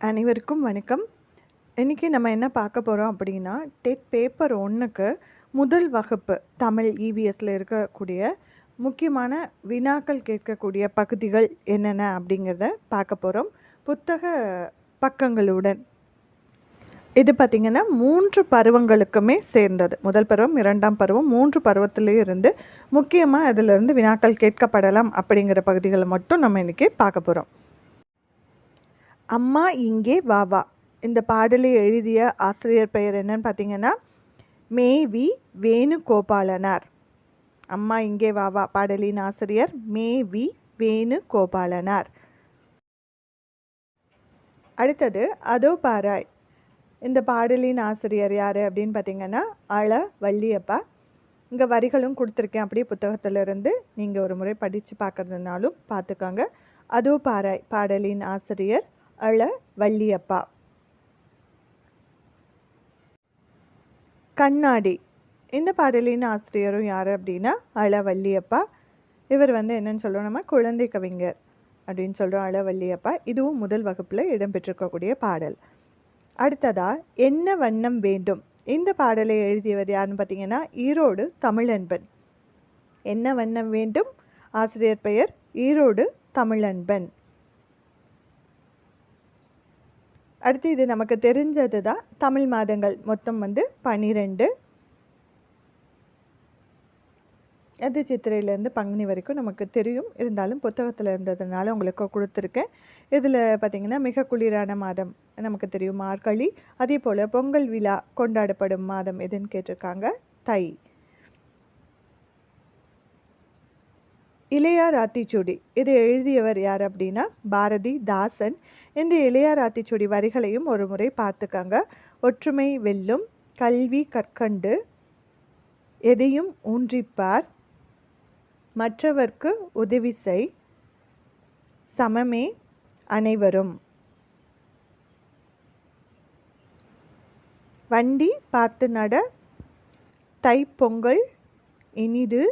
அனைவருக்கும் வணக்கம். இன்றைக்கி நம்ம என்ன பார்க்க போகிறோம் அப்படின்னா, டெட் பேப்பர் 1க்கு முதல் வகுப்பு தமிழ் இவிஎஸ்ல இருக்கக்கூடிய முக்கியமான வினாக்கள் கேட்கக்கூடிய பகுதிகள் என்னென்ன அப்படிங்கிறத பார்க்க போகிறோம். புத்தக பக்கங்களுடன். இது பார்த்திங்கன்னா 3 பருவங்களுக்குமே சேர்ந்தது. முதல் பருவம், 2ஆம் பருவம், 3 பருவத்திலேயே இருந்து முக்கியமாக இதிலிருந்து வினாக்கள் கேட்கப்படலாம் அப்படிங்கிற பகுதிகளை மட்டும் நம்ம இன்றைக்கி பார்க்க போகிறோம். அம்மா இங்கே வா வா, இந்த பாடலை எழுதிய ஆசிரியர் பெயர் என்னன்னு பார்த்தீங்கன்னா மேவி வேணுகோபாலனார். அம்மா இங்கே வா வா பாடலின் ஆசிரியர் மேவி வேணுகோபாலனார். அடுத்தது அதோ பாராய், இந்த பாடலின் ஆசிரியர் யார் அப்படின்னு பார்த்தீங்கன்னா அழ வள்ளியப்பா. இங்கே வரிகளும் கொடுத்துருக்கேன், அப்படியே புத்தகத்திலிருந்து நீங்கள் ஒரு முறை படித்து பார்க்குறதுனாலும் பார்த்துக்கோங்க. அதோ பாராய் பாடலின் ஆசிரியர் அழ வள்ளியப்பா. கண்ணாடி, இந்த பாடலின் ஆசிரியரும் யார் அப்படின்னா அழ வள்ளியப்பா. இவர் என்னன்னு சொல்கிறோம், நம்ம குழந்தை கவிஞர் அப்படின்னு சொல்கிறோம் அழ வள்ளியப்பா. இதுவும் முதல் வகுப்பில் இடம்பெற்றிருக்கக்கூடிய பாடல். அடுத்ததா என்ன வண்ணம் வேண்டும், இந்த பாடலை எழுதியவர் யாருன்னு பார்த்தீங்கன்னா ஈரோடு தமிழன்பன். என்ன வண்ணம் வேண்டும், ஆசிரியர் பெயர் ஈரோடு தமிழன்பன். அடுத்து இது நமக்கு தெரிஞ்சது தான். தமிழ் மாதங்கள் மொத்தம் 12. அது சித்திரையிலேருந்து பங்குனி வரைக்கும் நமக்கு தெரியும், இருந்தாலும் புத்தகத்தில் இருந்ததுனால உங்களுக்கு கொடுத்துருக்கேன். இதில் பார்த்திங்கன்னா மிக குளிரான மாதம் நமக்கு தெரியும் மார்கழி. அதே போல் பொங்கல் விழா கொண்டாடப்படும் மாதம் எதுன்னு கேட்டிருக்காங்க, தை. இளையார் ஆத்திச்சூடி, இது எழுதியவர் யார் அப்படின்னா பாரதிதாசன். இந்த இளையார் ஆத்திச்சூடி வரிகளையும் ஒரு முறை பார்த்துக்கங்க. ஒற்றுமை வெல்லும், கல்வி கற்கண்டு, எதையும் ஊன்றிப்பார், மற்றவர்க்கு உதவி செய், சமமே அனைவரும், வண்டி பார்த்து நட, தைப்பொங்கல் இனிது,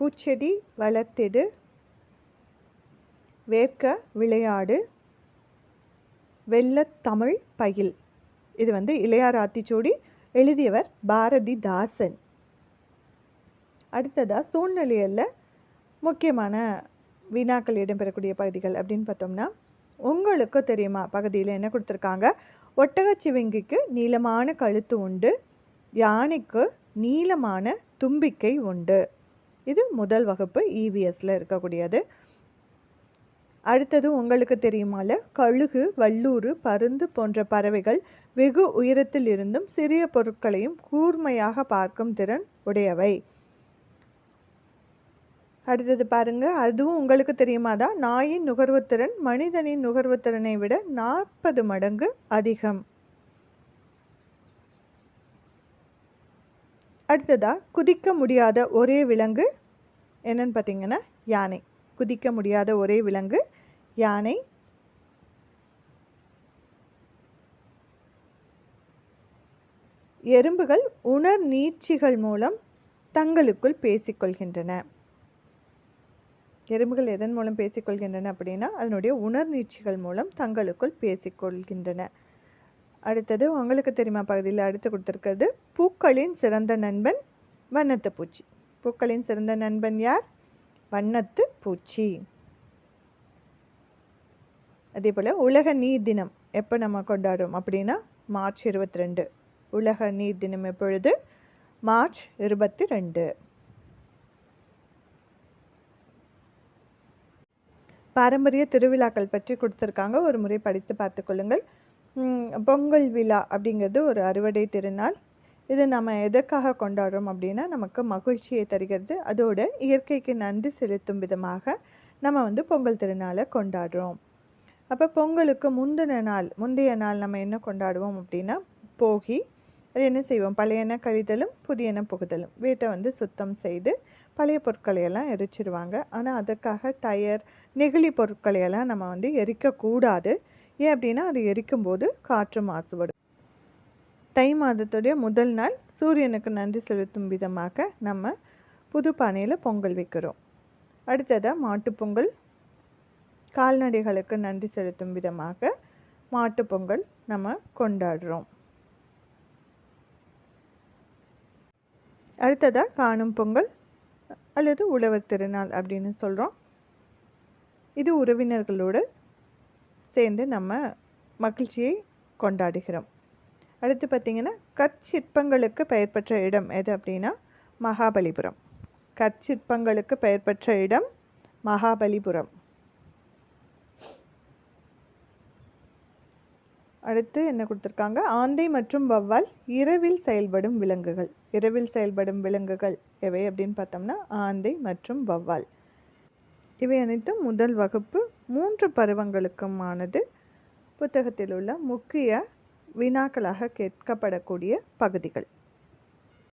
பூச்செடி வளர்த்திடு, வேர்க்க விளையாடு, வெள்ளத்தமிழ் பயில். இது இளையார் ஆத்திச்சூடி, எழுதியவர் பாரதிதாசன். அடுத்ததாக சூழ்நிலையில் முக்கியமான வினாக்கள் இடம்பெறக்கூடிய பகுதிகள் அப்படின்னு பார்த்தோம்னா, உங்களுக்கு தெரியுமா பகுதியில் என்ன கொடுத்துருக்காங்க, ஒட்டகச்சிவிங்கிக்கு நீளமான கழுத்து உண்டு, யானைக்கு நீளமான தும்பிக்கை உண்டு. இது முதல் வகுப்பு இவிஎஸ்ல இருக்கக்கூடியது. அடுத்தது உங்களுக்கு தெரியுமால, கழுகு, வல்லூறு, பருந்து போன்ற பறவைகள் வெகு உயரத்தில் இருந்தும் சிறிய பொருட்களையும் கூர்மையாக பார்க்கும் திறன் உடையவை. அடுத்தது பாருங்க, அதுவும் உங்களுக்கு தெரியுமாதான், நாயின் நுகர்வுத்திறன் மனிதனின் நுகர்வுத்திறனை விட 40 மடங்கு அதிகம். அடுத்ததா குதிக்க முடியாத ஒரே விலங்கு என்னன்னு பார்த்தீங்கன்னா யானை. குதிக்க முடியாத ஒரே விலங்கு யானை. எறும்புகள் உணர் நீட்சிகள் மூலம் தங்களுக்குள் பேசிக்கொள்கின்றன. எறும்புகள் எதன் மூலம் பேசிக்கொள்கின்றன அப்படின்னா அதனுடைய உணர் நீட்சிகள் மூலம் தங்களுக்குள் பேசிக்கொள்கின்றன. அடுத்தது உங்களுக்கு தெரியுமா பகுதியில் அடுத்து கொடுத்துருக்கிறது, பூக்களின் சிறந்த நண்பன் வண்ணத்து பூச்சி. பூக்களின் சிறந்த நண்பன் யார், வண்ணத்து பூச்சி. அதே போல் உலக நீர் தினம் எப்போ நம்ம கொண்டாடுறோம் அப்படின்னா மார்ச் 22. உலக நீர் தினம் எப்பொழுது, மார்ச் 22. பாரம்பரிய திருவிழாக்கள் பற்றி கொடுத்துருக்காங்க, ஒரு முறை படித்து பார்த்து கொள்ளுங்கள். பொங்கல் விழா அப்படிங்கிறது ஒரு அறுவடை திருநாள். இது நம்ம எதற்காக கொண்டாடுறோம் அப்படின்னா நமக்கு மகிழ்ச்சியை தருகிறது. அதோட இயற்கைக்கு நன்றி செலுத்தும் விதமாக நம்ம பொங்கல் திருநாளை கொண்டாடுறோம். அப்போ பொங்கலுக்கு முந்தைய நாள் நம்ம என்ன கொண்டாடுவோம் அப்படின்னா போகி. அது என்ன செய்வோம், பழையன கழிதலும் புதியன புகுதலும். வீட்டை சுத்தம் செய்து பழைய பொருட்களையெல்லாம் எரிச்சிடுவாங்க. ஆனால் அதற்காக டயர், நெகிழி பொருட்களையெல்லாம் நம்ம எரிக்கக்கூடாது. ஏன் அப்படின்னா அது எரிக்கும்போது காற்று மாசுபடும். தை மாதத்துடைய முதல் நாள் சூரியனுக்கு நன்றி செலுத்தும் விதமாக நம்ம புது பானையில் பொங்கல் வைக்கிறோம். அடுத்ததாக மாட்டுப்பொங்கல். கால்நடைகளுக்கு நன்றி செலுத்தும் விதமாக மாட்டுப்பொங்கல் நம்ம கொண்டாடுறோம். அடுத்ததாக காணும் பொங்கல் அல்லது உழவர் திருநாள் அப்படின்னு சொல்கிறோம். இது உறவினர்களோடு சேர்ந்து நம்ம மகிழ்ச்சியை கொண்டாடுகிறோம். அடுத்து பார்த்திங்கன்னா கற்சிற்பங்களுக்கு பெயர் பெற்ற இடம் எது அப்படின்னா மகாபலிபுரம். கற்சிற்பங்களுக்கு பெயர் பெற்ற இடம் மகாபலிபுரம். அடுத்து என்ன கொடுத்துருக்காங்க, ஆந்தை மற்றும் வௌவால் இரவில் செயல்படும் விலங்குகள். இரவில் செயல்படும் விலங்குகள் எவை அப்படின்னு பார்த்தோம்னா ஆந்தை மற்றும் வௌவால். இவை அனைத்தும் முதல் வகுப்பு 3 பருவங்களுக்குமானது. புத்தகத்தில் உள்ள முக்கிய வினாக்களாக கேட்கப்படக்கூடிய பகுதிகள்.